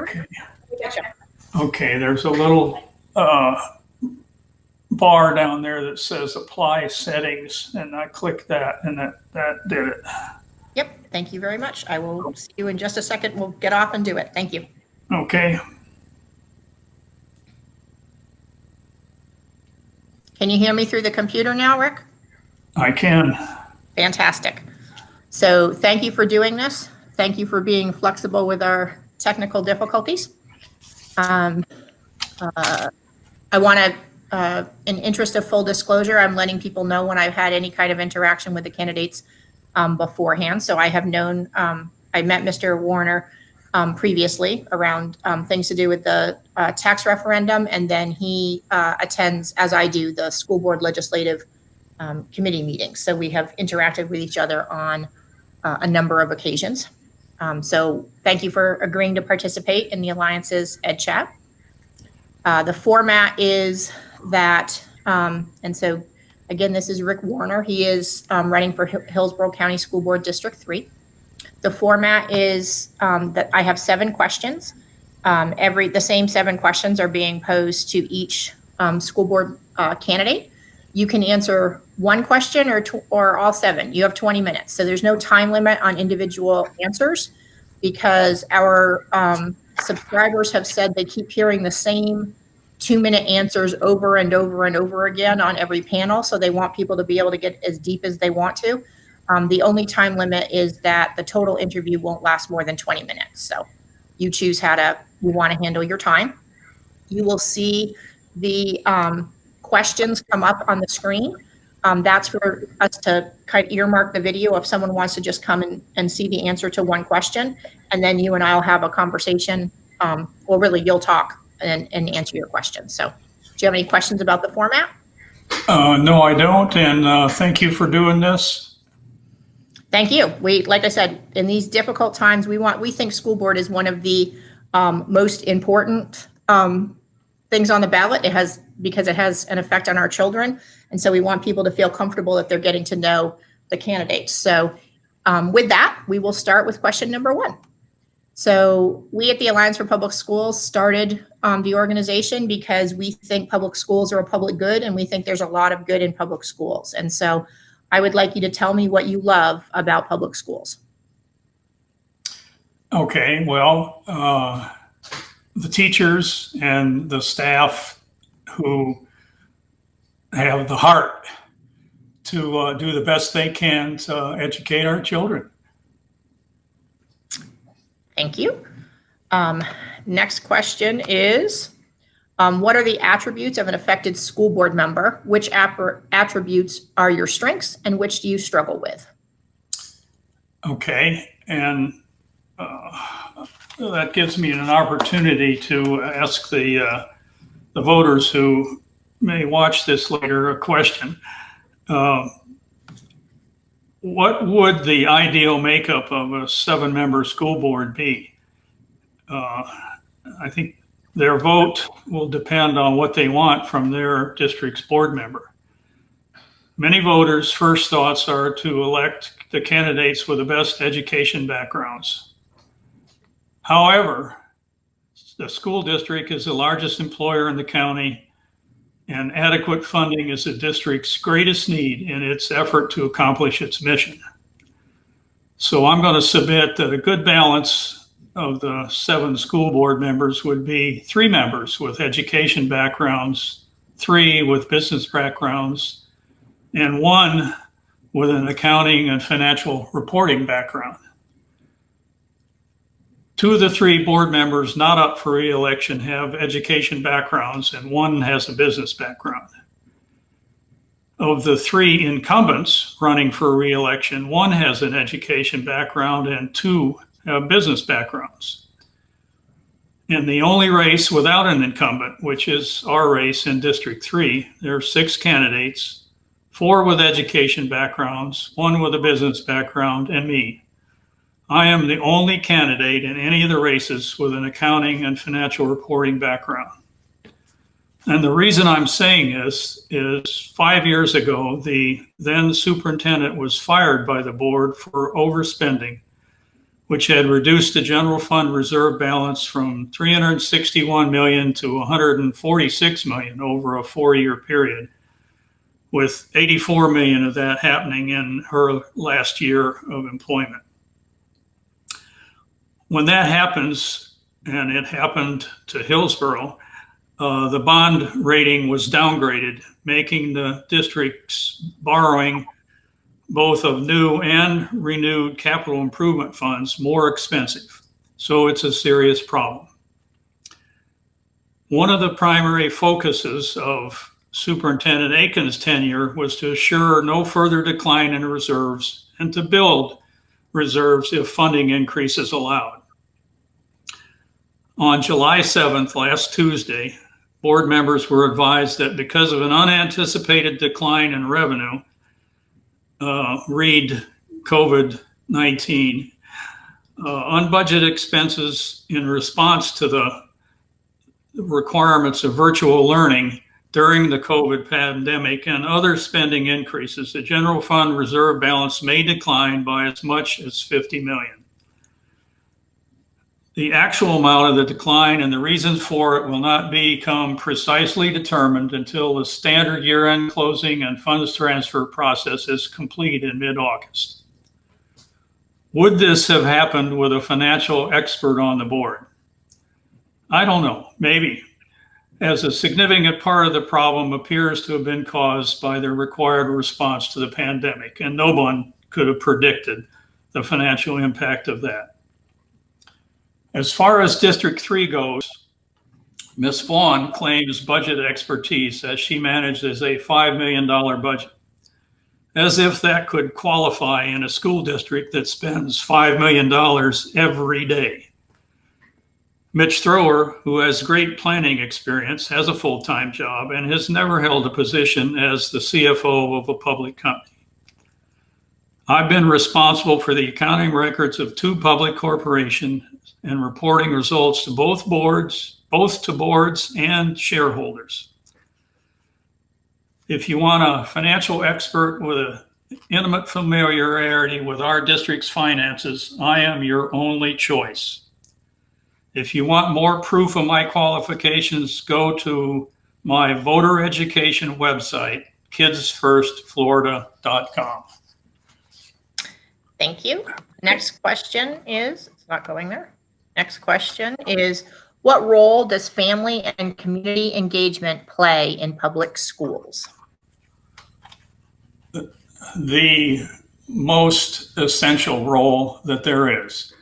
Okay. Okay, there's a little bar down there that says apply settings, and I clicked that, and that did it. Yep, thank you very much. I will see you in just a second. We'll get off and do it. Thank you. Okay. Can you hear me through the computer now, Rick? I can. Fantastic. So thank you for doing this. Thank you for being flexible with our technical difficulties. I want to, in interest of full disclosure, I'm letting people know when I've had any kind of interaction with the candidates beforehand. So I have known, I met Mr. Warner previously around things to do with the tax referendum, and then he attends, as I do, the school board legislative committee meetings. So we have interacted with each other on a number of occasions. So thank you for agreeing to participate in the Alliance's EdChat. The format is that, and so again, this is Rick Warner. He is running for Hillsborough County School Board District 3. The format is that I have 7 questions. The same 7 questions are being posed to each school board candidate. You can answer 1 question or all 7. You have 20 minutes. So there's no time limit on individual answers, because our subscribers have said they keep hearing the same 2-minute answers over and over and over again on every panel. So they want people to be able to get as deep as they want to. The only time limit is that the total interview won't last more than 20 minutes. So you choose how you want to handle your time. You will see the questions come up on the screen. That's for us to kind of earmark the video if someone wants to just come and see the answer to 1 question. And then you and I will have a conversation, or really you'll talk and answer your questions. So do you have any questions about the format? No, I don't. And thank you for doing this. Thank you. Like I said, in these difficult times, we think school board is one of the most important things on the ballot. Because it has an effect on our children. And so we want people to feel comfortable that they're getting to know the candidates. So with that, we will start with question number 1. So we at the Alliance for Public Schools started the organization because we think public schools are a public good, and we think there's a lot of good in public schools. And so I would like you to tell me what you love about public schools. Okay, well, the teachers and the staff who have the heart to do the best they can to educate our children. Thank you. Next question is, what are the attributes of an effective school board member? Which attributes are your strengths and which do you struggle with? Okay, and that gives me an opportunity to ask the voters who may watch this later a question. What would the ideal makeup of a 7-member school board be? I think their vote will depend on what they want from their district's board member. Many voters' first thoughts are to elect the candidates with the best education backgrounds. However, the school district is the largest employer in the county, and adequate funding is the district's greatest need in its effort to accomplish its mission. So I'm going to submit that a good balance of the 7 school board members would be 3 members with education backgrounds, 3 with business backgrounds, and 1 with an accounting and financial reporting background. 2 of the 3 board members not up for re-election have education backgrounds, and 1 has a business background. Of the 3 incumbents running for re-election, 1 has an education background and 2 have business backgrounds. In the only race without an incumbent, which is our race in District 3, there are 6 candidates, 4 with education backgrounds, 1 with a business background, and me. I am the only candidate in any of the races with an accounting and financial reporting background. And the reason I'm saying this is 5 years ago, the then superintendent was fired by the board for overspending, which had reduced the general fund reserve balance from 361 million to 146 million over a 4-year period, with 84 million of that happening in her last year of employment. When that happens, and it happened to Hillsborough, the bond rating was downgraded, making the district's borrowing both of new and renewed capital improvement funds more expensive. So it's a serious problem. One of the primary focuses of Superintendent Aiken's tenure was to assure no further decline in reserves and to build reserves if funding increases allowed. On July 7th, last Tuesday, board members were advised that because of an unanticipated decline in revenue, read COVID-19, unbudgeted expenses in response to the requirements of virtual learning during the COVID pandemic and other spending increases, the general fund reserve balance may decline by as much as 50 million. The actual amount of the decline and the reasons for it will not become precisely determined until the standard year-end closing and funds transfer process is complete in mid-August. Would this have happened with a financial expert on the board? I don't know, maybe, as a significant part of the problem appears to have been caused by the required response to the pandemic, and no one could have predicted the financial impact of that. As far as District 3 goes, Ms. Vaughn claims budget expertise as she manages a $5 million budget, as if that could qualify in a school district that spends $5 million every day. Mitch Thrower, who has great planning experience, has a full-time job and has never held a position as the CFO of a public company. I've been responsible for the accounting records of 2 public corporations and reporting results to both to boards and shareholders. If you want a financial expert with an intimate familiarity with our district's finances, I am your only choice. If you want more proof of my qualifications, go to my voter education website, kidsfirstflorida.com. Thank you. Next question is, it's not going there. Next question is, what role does family and community engagement play in public schools? The most essential role that there is.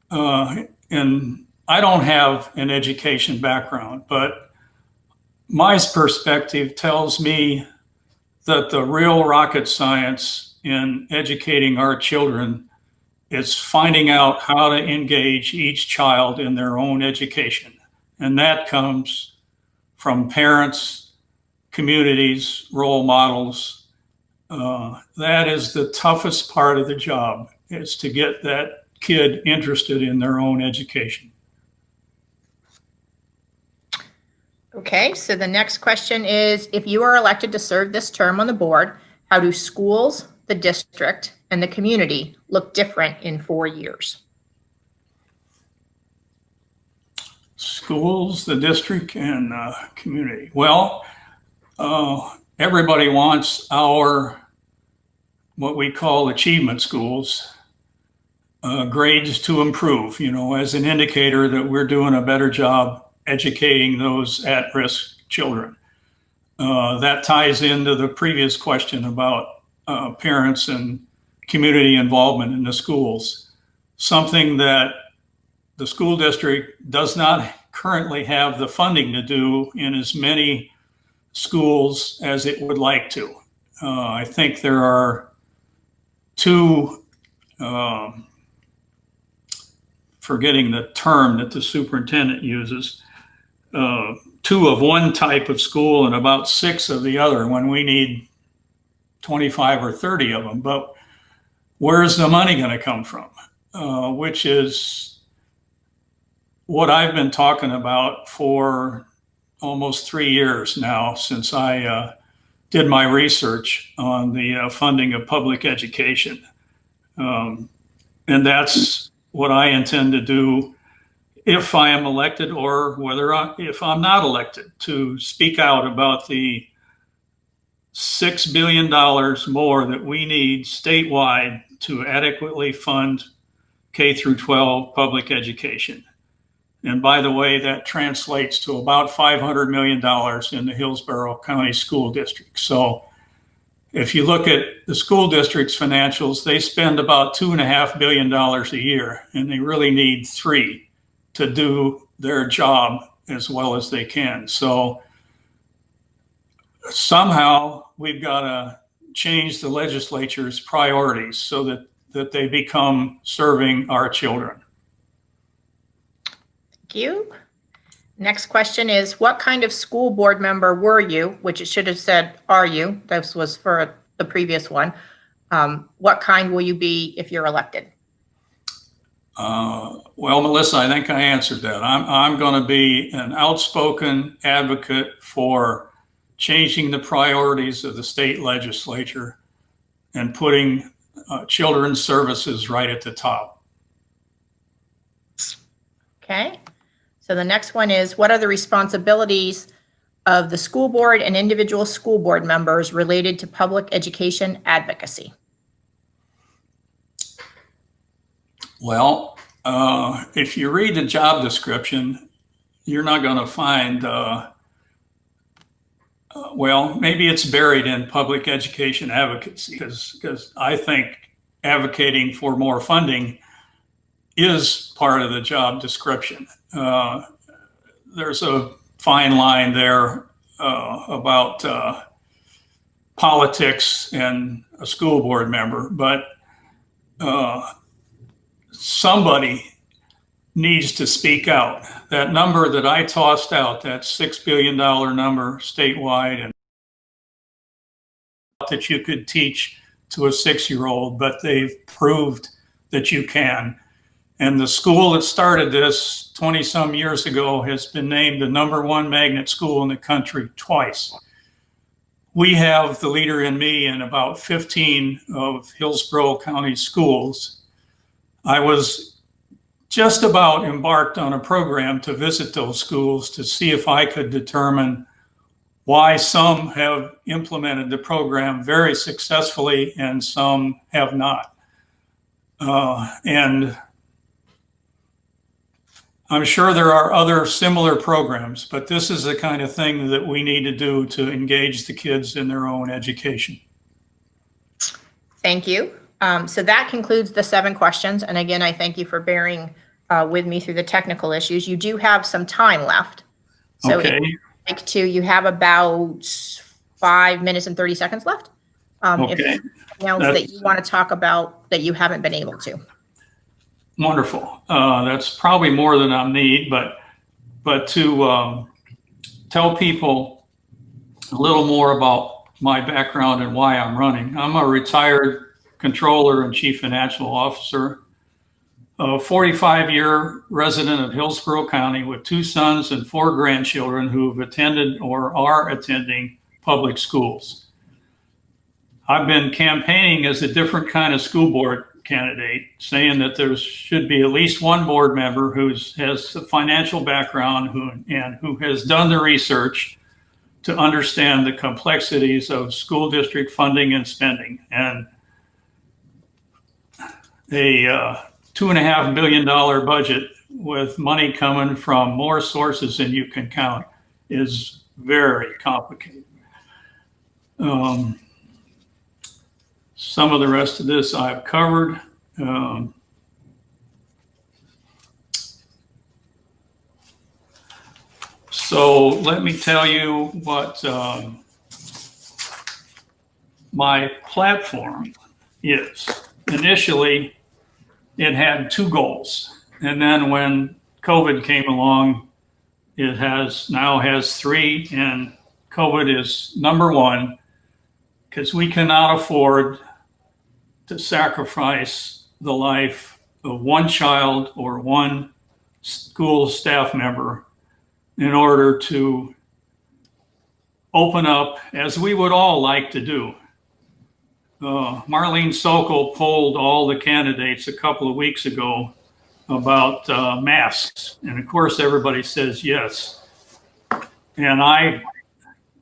And I don't have an education background, but my perspective tells me that the real rocket science in educating our children is finding out how to engage each child in their own education. And that comes from parents, communities, role models. That is the toughest part of the job, is to get that kid interested in their own education. Okay, so the next question is, if you are elected to serve this term on the board, how do schools, the district, and the community look different in 4 years? Schools, the district, and community. Well, everybody wants our, what we call achievement schools, grades to improve, as an indicator that we're doing a better job educating those at-risk children. That ties into the previous question about parents and community involvement in the schools. Something that the school district does not currently have the funding to do in as many schools as it would like to. I think there are 2, forgetting the term that the superintendent uses, 2 of one type of school and about 6 of the other, when we need 25 or 30 of them. But where's the money going to come from? Which is what I've been talking about for almost 3 years now, since I did my research on the funding of public education. And that's what I intend to do if I am elected, or if I'm not elected, to speak out about the $6 billion more that we need statewide to adequately fund K through 12 public education. And by the way, that translates to about $500 million in the Hillsborough County School District. So if you look at the school district's financials, they spend about $2.5 billion a year, and they really need $3 billion to do their job as well as they can. So somehow we've got to change the legislature's priorities so that they become serving our children. Thank you. Next question is, what kind of school board member were you? Which it should have said, are you? This was for the previous one. What kind will you be if you're elected? Well, Melissa, I think I answered that. I'm going to be an outspoken advocate for changing the priorities of the state legislature and putting children's services right at the top. Okay. So the next one is, what are the responsibilities of the school board and individual school board members related to public education advocacy? Well, if you read the job description, you're not going to find, well, maybe it's buried in public education advocacy, because I think advocating for more funding is part of the job description. There's a fine line there about politics and a school board member, but somebody needs to speak out. That number that I tossed out, that $6 billion number statewide, and that you could teach to a 6-year-old, but they've proved that you can. And the school that started this 20 some years ago has been named the #1 magnet school in the country twice. We have the Leader in Me in about 15 of Hillsborough County schools. I was just about embarked on a program to visit those schools to see if I could determine why some have implemented the program very successfully and some have not. And I'm sure there are other similar programs, but this is the kind of thing that we need to do to engage the kids in their own education. Thank you. So that concludes the 7 questions. And again, I thank you for bearing with me through the technical issues. You do have some time left. So okay. You have about 5 minutes and 30 seconds left. Okay. If anything else that you want to talk about that you haven't been able to. Wonderful. That's probably more than I need, but to tell people a little more about my background and why I'm running. I'm a retired controller and chief financial officer, a 45-year resident of Hillsborough County with 2 sons and 4 grandchildren who have attended or are attending public schools. I've been campaigning as a different kind of school board candidate, saying that there should be at least one board member who has a financial background who has done the research to understand the complexities of school district funding and spending. And a $2.5 billion budget with money coming from more sources than you can count is very complicated. Some of the rest of this I've covered. So let me tell you what my platform is. Initially, it had 2 goals. And then when COVID came along, it now has 3, and COVID is #1, because we cannot afford to sacrifice the life of 1 child or 1 school staff member in order to open up, as we would all like to do. Marlene Sokol polled all the candidates a couple of weeks ago about masks. And of course, everybody says yes. And I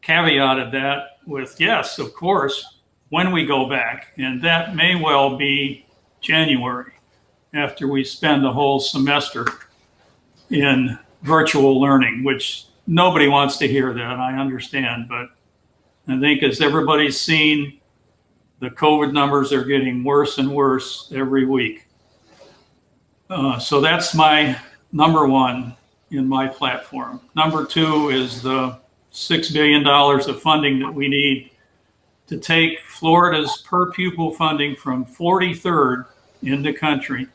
caveated that with yes, of course, when we go back. And that may well be January, after we spend the whole semester in virtual learning, which nobody wants to hear that, I understand. But I think as everybody's seen, the COVID numbers are getting worse and worse every week. So that's my number one in my platform. Number two is the $6 billion of funding that we need to take Florida's per pupil funding from 43rd in the country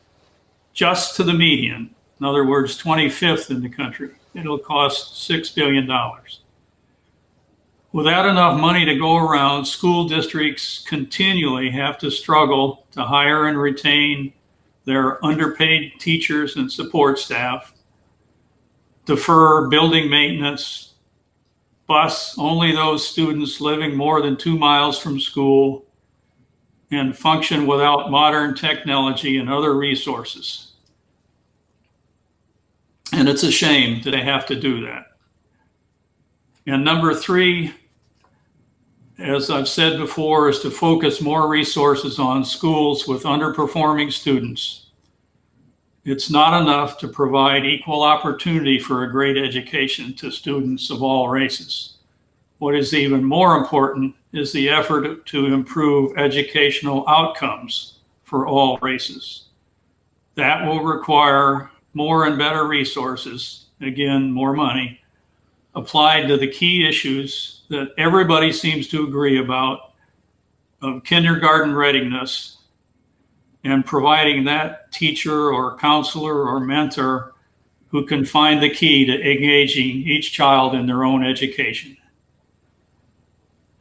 just to the median. In other words, 25th in the country. It'll cost $6 billion. Without enough money to go around, school districts continually have to struggle to hire and retain their underpaid teachers and support staff, defer building maintenance, bus only those students living more than 2 miles from school, and function without modern technology and other resources. And it's a shame that they have to do that. And number three, as I've said before, is to focus more resources on schools with underperforming students. It's not enough to provide equal opportunity for a great education to students of all races. What is even more important is the effort to improve educational outcomes for all races. That will require more and better resources, again, more money, applied to the key issues that everybody seems to agree about of kindergarten readiness and providing that teacher or counselor or mentor who can find the key to engaging each child in their own education.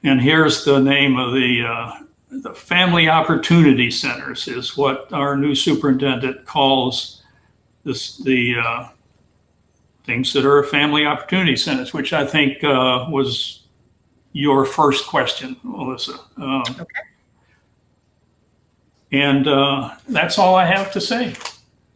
And here's the name of the Family Opportunity Centers is what our new superintendent calls this, the things that are family opportunity centers, which I think was your first question, Melissa. Okay. And that's all I have to say.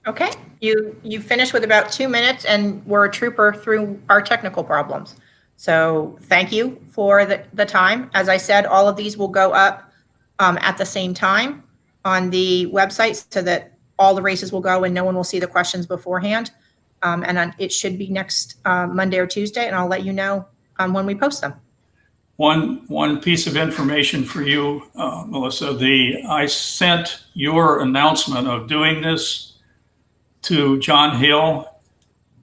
Okay, you finished with about 2 minutes and were a trooper through our technical problems. So thank you for the time. As I said, all of these will go up at the same time on the website so that all the races will go and no one will see the questions beforehand. And it should be next Monday or Tuesday, and I'll let you know when we post them. One piece of information for you, Melissa. I sent your announcement of doing this to John Hill,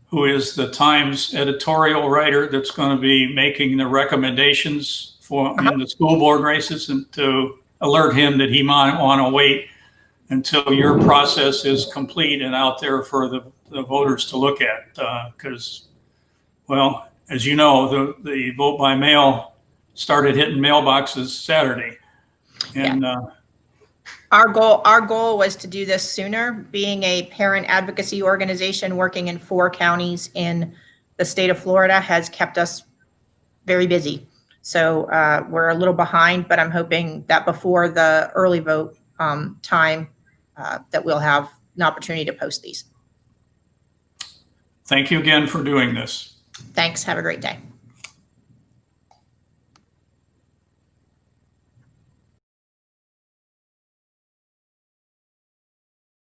who is the Times editorial writer that's going to be making the recommendations for in the school board races, and to alert him that he might want to wait until your process is complete and out there for the voters to look at. Because, well, as you know, the vote by mail started hitting mailboxes Saturday. And our goal was to do this sooner. Being a parent advocacy organization working in 4 counties in the state of Florida has kept us very busy. So we're a little behind, but I'm hoping that before the early vote time that we'll have an opportunity to post these. Thank you again for doing this. Thanks. Have a great day.